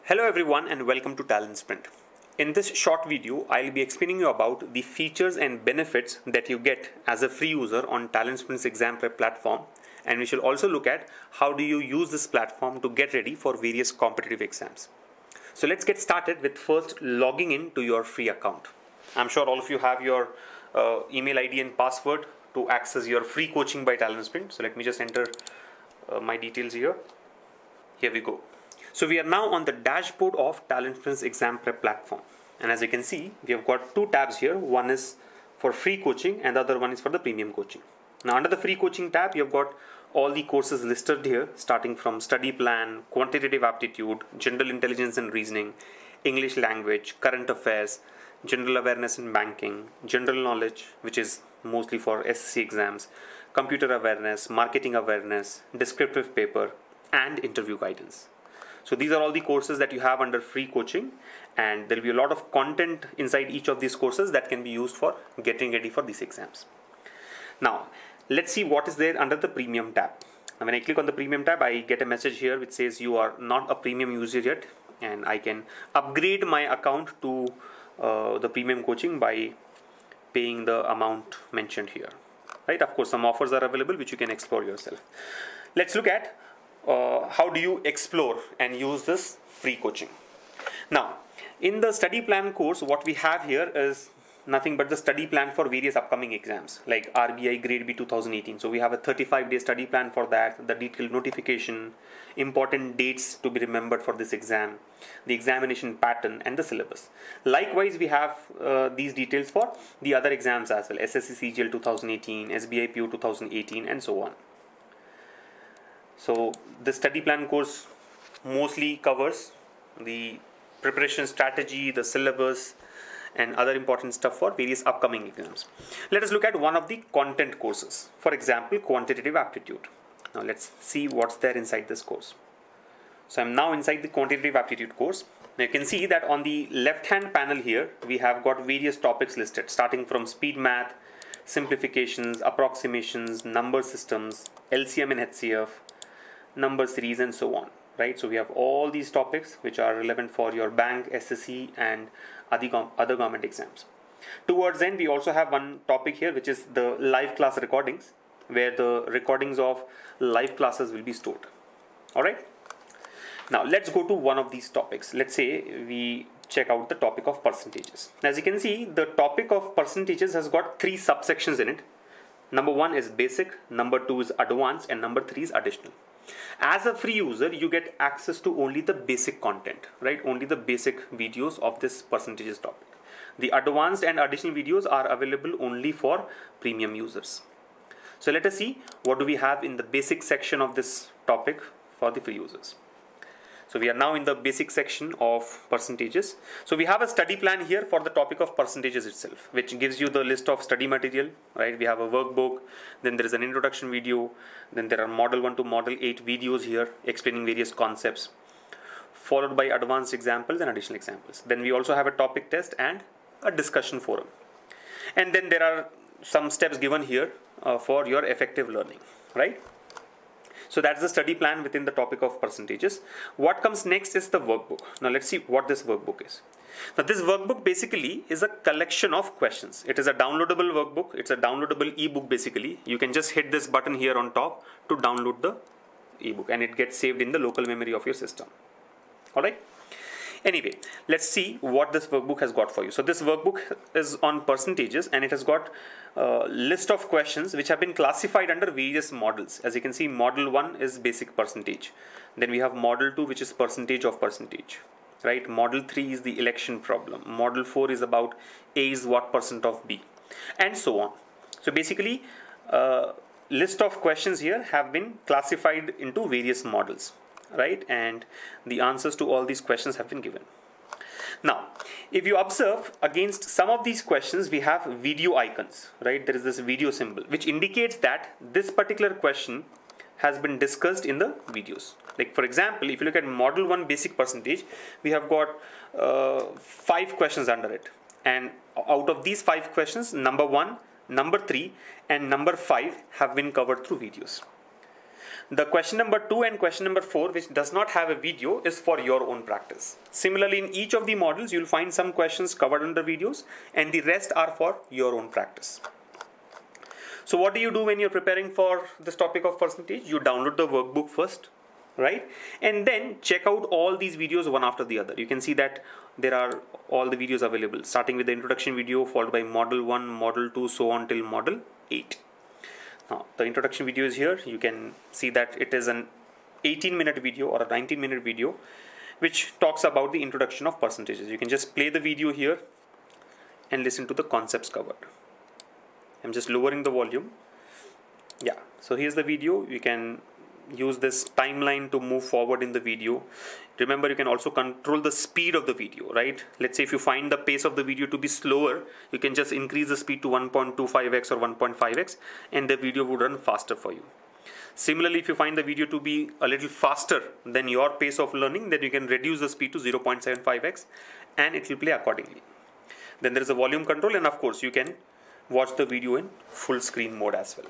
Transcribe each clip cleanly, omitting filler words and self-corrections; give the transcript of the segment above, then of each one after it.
Hello everyone and welcome to TalentSprint. In this short video, I'll be explaining you about the features and benefits that you get as a free user on TalentSprint's exam prep platform, and we shall also look at how do you use this platform to get ready for various competitive exams. So let's get started with first logging in to your free account. I'm sure all of you have your email ID and password to access your free coaching by TalentSprint. So let me just enter my details here. Here we go. So we are now on the dashboard of TalentSprint's exam prep platform. And as you can see, we have got two tabs here. One is for free coaching and the other one is for the premium coaching. Now under the free coaching tab, you have got all the courses listed here, starting from study plan, quantitative aptitude, general intelligence and reasoning, English language, current affairs, general awareness in banking, general knowledge, which is mostly for SSC exams, computer awareness, marketing awareness, descriptive paper, and interview guidance. So these are all the courses that you have under free coaching, and there will be a lot of content inside each of these courses that can be used for getting ready for these exams. Now, let's see what is there under the premium tab. Now, when I click on the premium tab, I get a message here which says you are not a premium user yet, and I can upgrade my account to the premium coaching by paying the amount mentioned here. Right? Of course, some offers are available which you can explore yourself. Let's look at how do you explore and use this free coaching. Now, in the study plan course, what we have here is nothing but the study plan for various upcoming exams like RBI Grade B 2018. So we have a 35-day study plan for that, the detailed notification, important dates to be remembered for this exam, the examination pattern, and the syllabus. Likewise, we have these details for the other exams as well, SSC CGL 2018, SBI PO 2018, and so on. So the study plan course mostly covers the preparation strategy, the syllabus, and other important stuff for various upcoming exams. Let us look at one of the content courses. For example, quantitative aptitude. Now let's see what's there inside this course. So I'm now inside the quantitative aptitude course. Now you can see that on the left hand panel here, we have got various topics listed, starting from speed math, simplifications, approximations, number systems, LCM and HCF, number series, and so on. Right? So we have all these topics which are relevant for your bank, SSC, and other government exams. Towards end, we also have one topic here which is the live class recordings, where the recordings of live classes will be stored. Alright. Now let's go to one of these topics. Let's say we check out the topic of percentages. As you can see, the topic of percentages has got three subsections in it. Number one is basic, number two is advanced, and number three is additional. As a free user, you get access to only the basic content, right? Only the basic videos of this percentages topic. The advanced and additional videos are available only for premium users. So let us see what do we have in the basic section of this topic for the free users. So we are now in the basic section of percentages. So we have a study plan here for the topic of percentages itself, which gives you the list of study material, right? We have a workbook, then there is an introduction video, then there are model 1 to model 8 videos here explaining various concepts, followed by advanced examples and additional examples. Then we also have a topic test and a discussion forum. And then there are some steps given here for your effective learning, right? So that's the study plan within the topic of percentages. What comes next is the workbook. Now let's see what this workbook is. Now this workbook basically is a collection of questions. It is a downloadable workbook. It's a downloadable ebook basically. You can just hit this button here on top to download the ebook, and it gets saved in the local memory of your system. Alright. Anyway, let's see what this workbook has got for you. So this workbook is on percentages, and it has got a list of questions which have been classified under various models. As you can see, model 1 is basic percentage. Then we have model 2, which is percentage of percentage. Right? Model 3 is the election problem. Model 4 is about A is what percent of B, and so on. So basically, list of questions here have been classified into various models. Right, and the answers to all these questions have been given. Now, if you observe, against some of these questions we have video icons, right? There is this video symbol which indicates that this particular question has been discussed in the videos. Like for example, if you look at model 1 basic percentage, we have got 5 questions under it, and out of these 5 questions, number 1, number 3, and number 5 have been covered through videos. The question number 2 and question number 4, which does not have a video, is for your own practice. Similarly, in each of the modules, you'll find some questions covered under videos and the rest are for your own practice. So what do you do when you're preparing for this topic of percentage? You download the workbook first, right? And then check out all these videos one after the other. You can see that there are all the videos available, starting with the introduction video, followed by model 1, model 2, so on till model 8. Now, the introduction video is here. You can see that it is an 18-minute video or a 19-minute video, which talks about the introduction of percentages. You can just play the video here and listen to the concepts covered. I'm just lowering the volume. Yeah, so here's the video. You can use this timeline to move forward in the video. Remember, you can also control the speed of the video, right? Let's say if you find the pace of the video to be slower, you can just increase the speed to 1.25x or 1.5x and the video would run faster for you. Similarly, if you find the video to be a little faster than your pace of learning, then you can reduce the speed to 0.75x and it will play accordingly. Then there is a volume control, and of course you can watch the video in full screen mode as well.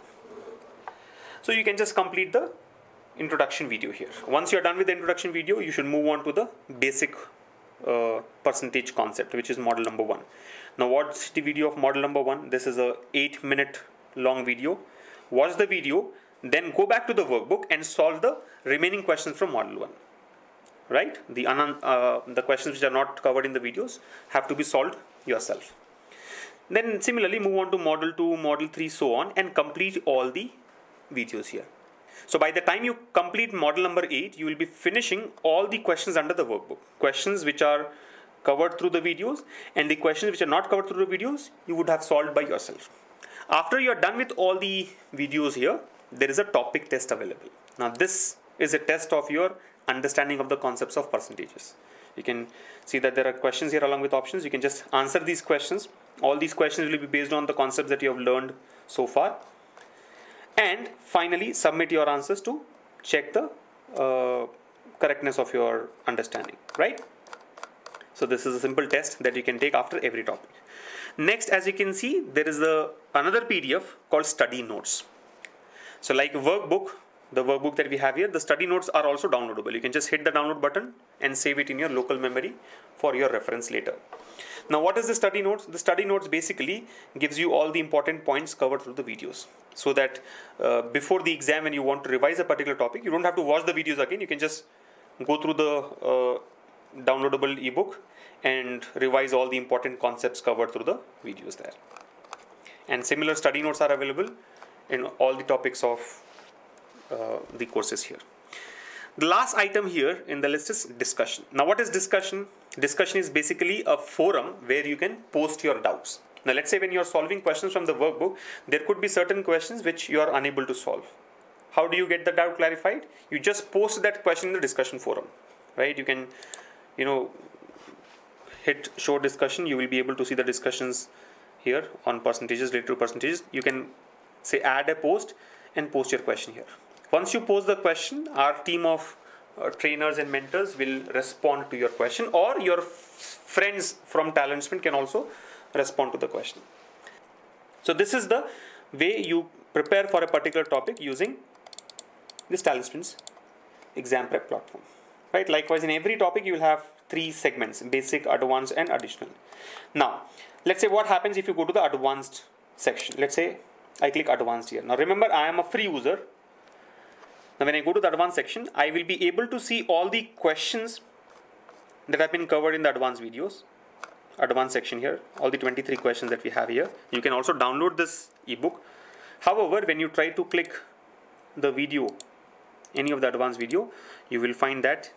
So you can just complete the introduction video here. Once you're done with the introduction video, you should move on to the basic percentage concept, which is model number 1. Now watch the video of model number 1. This is a 8-minute long video. Watch the video, then go back to the workbook and solve the remaining questions from model 1. Right? The questions which are not covered in the videos have to be solved yourself. Then similarly move on to model 2, model 3, so on, and complete all the videos here. So by the time you complete model number 8, you will be finishing all the questions under the workbook. Questions which are covered through the videos and the questions which are not covered through the videos, you would have solved by yourself. After you are done with all the videos here, there is a topic test available. Now this is a test of your understanding of the concepts of percentages. You can see that there are questions here along with options. You can just answer these questions. All these questions will be based on the concepts that you have learned so far. And finally, submit your answers to check the correctness of your understanding, right? So this is a simple test that you can take after every topic. Next, as you can see, there is another PDF called study notes. So like workbook, the workbook that we have here, the study notes are also downloadable. You can just hit the download button and save it in your local memory for your reference later. Now what is the study notes? The study notes basically gives you all the important points covered through the videos, so that before the exam, when you want to revise a particular topic, you don't have to watch the videos again. You can just go through the downloadable ebook and revise all the important concepts covered through the videos there. And similar study notes are available in all the topics of the courses here. The last item here in the list is discussion. Now what is discussion? Discussion is basically a forum where you can post your doubts. Now let's say when you are solving questions from the workbook, there could be certain questions which you are unable to solve. How do you get the doubt clarified? You just post that question in the discussion forum, right? You can, hit show discussion. You will be able to see the discussions here on percentages, related to percentages. You can say add a post and post your question here. Once you post the question, our team of trainers and mentors will respond to your question, or your friends from TalentSprint can also respond to the question. So this is the way you prepare for a particular topic using this TalentSprint's exam prep platform. Right? Likewise, in every topic you will have 3 segments: basic, advanced, and additional. Now, let's say what happens if you go to the advanced section. Let's say I click advanced here. Now remember, I am a free user. Now when I go to the advanced section, I will be able to see all the questions that have been covered in the advanced videos. Advanced section here, all the 23 questions that we have here. You can also download this ebook. However, when you try to click the video, any of the advanced video, you will find that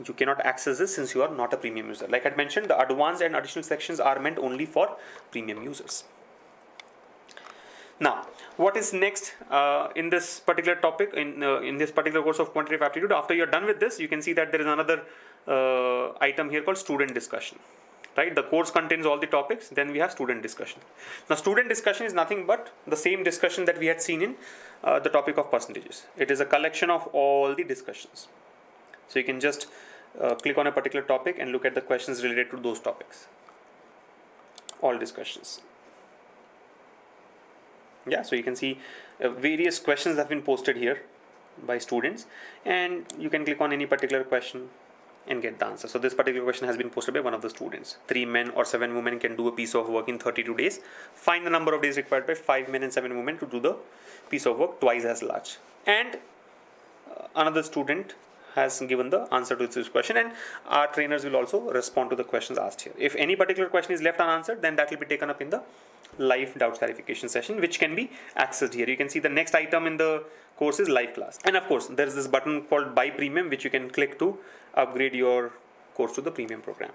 you cannot access this since you are not a premium user. Like I mentioned, the advanced and additional sections are meant only for premium users. Now, what is next in this particular topic, in this particular course of quantitative aptitude? After you're done with this, you can see that there is another item here called student discussion. Right? The course contains all the topics. Then we have student discussion. Now, student discussion is nothing but the same discussion that we had seen in the topic of percentages. It is a collection of all the discussions. So you can just click on a particular topic and look at the questions related to those topics. All discussions. Yeah, so you can see various questions have been posted here. by students, and you can click on any particular question and get the answer. So this particular question has been posted by one of the students. 3 men or 7 women can do a piece of work in 32 days. Find the number of days required by 5 men and 7 women to do the piece of work twice as large. And another student has given the answer to this question, and our trainers will also respond to the questions asked here. If any particular question is left unanswered, then that will be taken up in the live doubts clarification session, which can be accessed here. You can see the next item in the course is live class, and of course there is this button called buy premium, which you can click to upgrade your course to the premium program.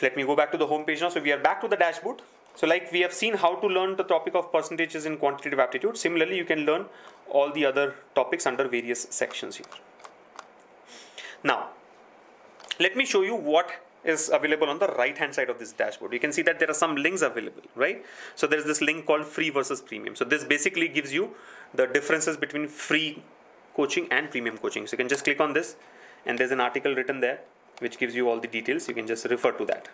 Let me go back to the home page now. So we are back to the dashboard. So like we have seen how to learn the topic of percentages in quantitative aptitude. Similarly, you can learn all the other topics under various sections here. Now, let me show you what is available on the right hand side of this dashboard. You can see that there are some links available, right? So there is this link called free versus premium. So this basically gives you the differences between free coaching and premium coaching. So you can just click on this, and there's an article written there which gives you all the details. You can just refer to that.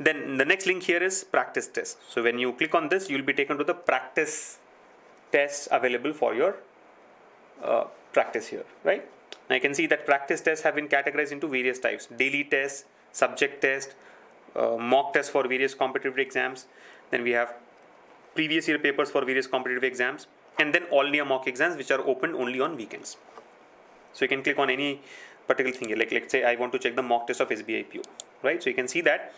Then the next link here is practice test. So when you click on this, you'll be taken to the practice tests available for your practice here, right? Now you can see that practice tests have been categorized into various types: daily tests, subject test, mock tests for various competitive exams. Then we have previous year papers for various competitive exams, and then all near mock exams which are opened only on weekends. So you can click on any particular thing here. Like let's say I want to check the mock test of SBI PO, right? So you can see that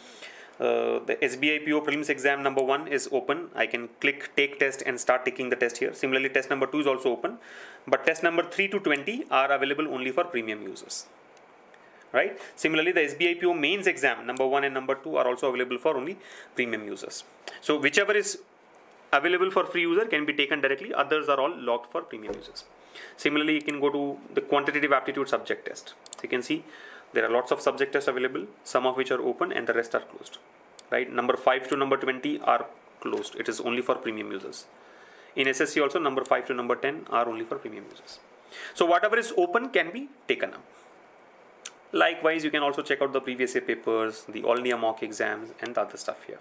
the SBI PO prelims exam number 1 is open. I can click take test and start taking the test here. Similarly, test number 2 is also open, but test number 3 to 20 are available only for premium users, right? Similarly, the SBI PO mains exam number 1 and number 2 are also available for only premium users. So whichever is available for free user can be taken directly. Others are all locked for premium users. Similarly, you can go to the quantitative aptitude subject test. So you can see there are lots of subject tests available, some of which are open and the rest are closed, right? Number 5 to number 20 are closed. It is only for premium users. In SSC also, number 5 to number 10 are only for premium users. So whatever is open can be taken up. Likewise, you can also check out the previous year papers, the all near mock exams, and the other stuff here.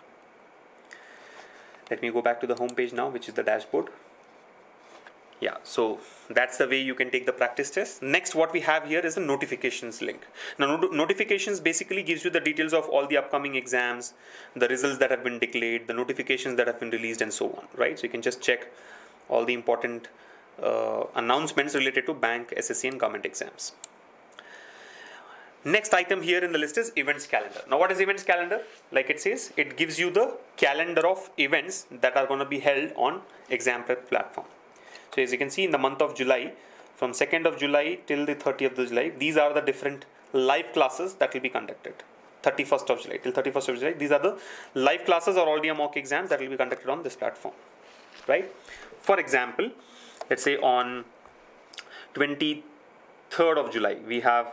Let me go back to the home page now, which is the dashboard. Yeah, so that's the way you can take the practice test. Next, what we have here is a notifications link. Now, notifications basically gives you the details of all the upcoming exams, the results that have been declared, the notifications that have been released, and so on, right? So you can just check all the important announcements related to bank, SSC, and government exams. Next item here in the list is events calendar. Now, what is events calendar? Like it says, it gives you the calendar of events that are going to be held on exam prep platform. So as you can see, in the month of July, from 2nd of July till the 30th of July, these are the different live classes that will be conducted. 31st of July till 31st of July, these are the live classes or all the mock exams that will be conducted on this platform, right? For example, let's say on 23rd of July, we have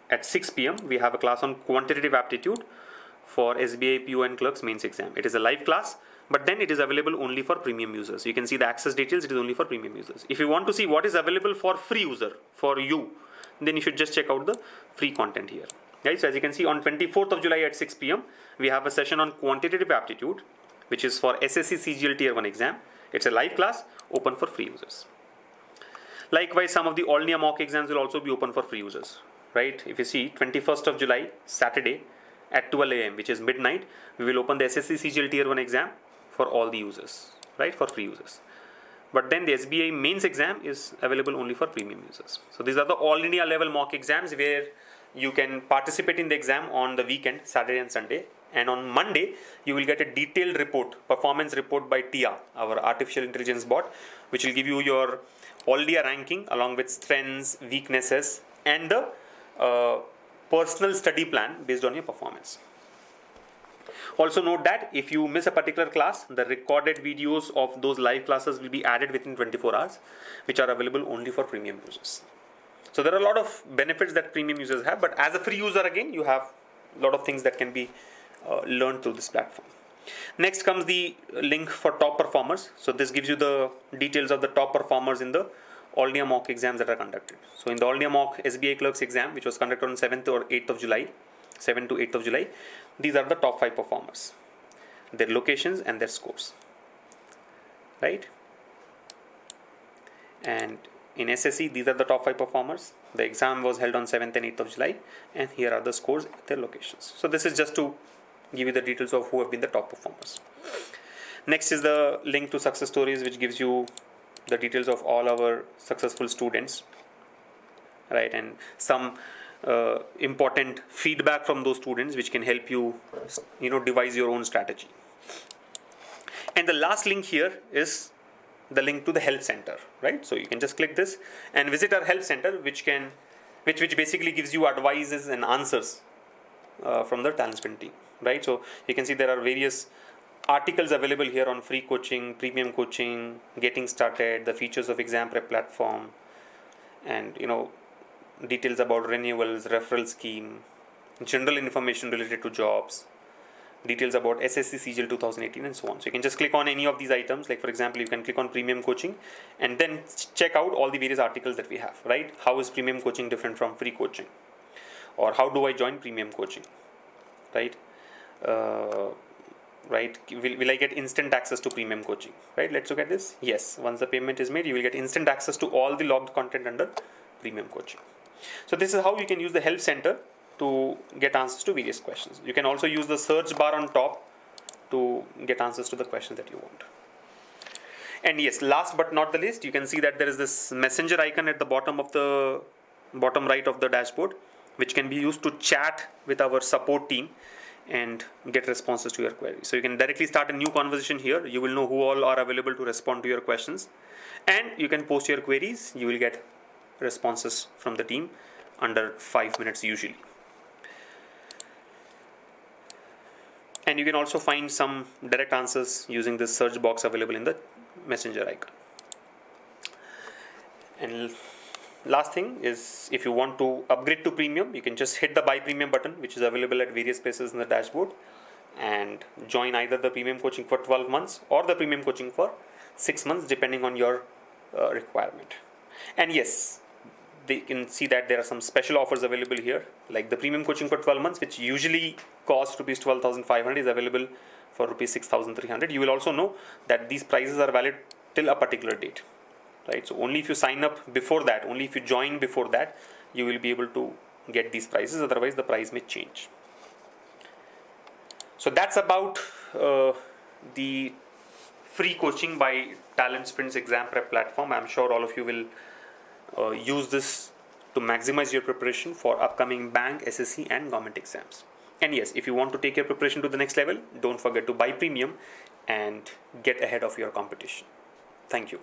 at 6 p.m. we have a class on quantitative aptitude for SBI PO and clerks mains exam. It is a live class, but then it is available only for premium users. You can see the access details. It is only for premium users. If you want to see what is available for free user, for you, then you should just check out the free content here. Right? So as you can see, on 24th of July at 6 p.m. we have a session on quantitative aptitude, which is for SSC CGL Tier 1 exam. It's a live class open for free users. Likewise, some of the all near mock exams will also be open for free users. Right? If you see 21st of July, Saturday at 12 a.m., which is midnight, we will open the SSC CGL Tier 1 exam for all the users, right, for free users. But then the SBI mains exam is available only for premium users. So these are the all India level mock exams where you can participate in the exam on the weekend, Saturday and Sunday. And on Monday, you will get a detailed report, performance report by TIA, our artificial intelligence bot, which will give you your all India ranking along with strengths, weaknesses, and the personal study plan based on your performance. Also note that if you miss a particular class, the recorded videos of those live classes will be added within 24 hours, which are available only for premium users. So there are a lot of benefits that premium users have, but as a free user, again, you have a lot of things that can be learned through this platform. Next comes the link for top performers. So this gives you the details of the top performers in the all India mock exams that are conducted. So in the all India mock SBI clerks exam, which was conducted on 7th or 8th of July, 7 to 8th of July, these are the top 5 performers, their locations and their scores, right? And in SSC, these are the top 5 performers. The exam was held on 7th and 8th of July, and here are the scores at their locations. So this is just to give you the details of who have been the top performers. Next is the link to success stories, which gives you the details of all our successful students, right? And some important feedback from those students, which can help you, devise your own strategy. And the last link here is the link to the help center, right? So you can just click this and visit our help center, which basically gives you advices and answers from the TalentSprint team, right? So you can see there are various articles available here on free coaching, premium coaching, getting started, the features of exam prep platform, and details about renewals, referral scheme, general information related to jobs, details about SSC CGL 2018, and so on. So you can just click on any of these items. Like for example, you can click on premium coaching and then check out all the various articles that we have, right? How is premium coaching different from free coaching? Or how do I join premium coaching, right? Right? Will I get instant access to premium coaching, right? Let's look at this. Yes, once the payment is made, you will get instant access to all the logged content under premium coaching. So this is how you can use the help center to get answers to various questions. You can also use the search bar on top to get answers to the questions that you want. And yes, last but not the least, you can see that there is this messenger icon at the bottom right of the dashboard, which can be used to chat with our support team and get responses to your queries. So you can directly start a new conversation here. You will know who all are available to respond to your questions, and you can post your queries. You will get responses from the team under 5 minutes usually. And you can also find some direct answers using this search box available in the messenger icon. And last thing is, if you want to upgrade to premium, you can just hit the buy premium button, which is available at various places in the dashboard, and join either the premium coaching for 12 months or the premium coaching for 6 months, depending on your requirement. And yes, they can see that there are some special offers available here, like the premium coaching for 12 months, which usually costs rupees 12,500, is available for rupees 6,300. You will also know that these prices are valid till a particular date, right? So only if you sign up before that, only if you join before that, you will be able to get these prices. Otherwise, the price may change. So that's about the free coaching by TalentSprint's exam prep platform. I'm sure all of you will use this to maximize your preparation for upcoming bank, SSC and government exams. And yes, if you want to take your preparation to the next level, don't forget to buy premium and get ahead of your competition. Thank you.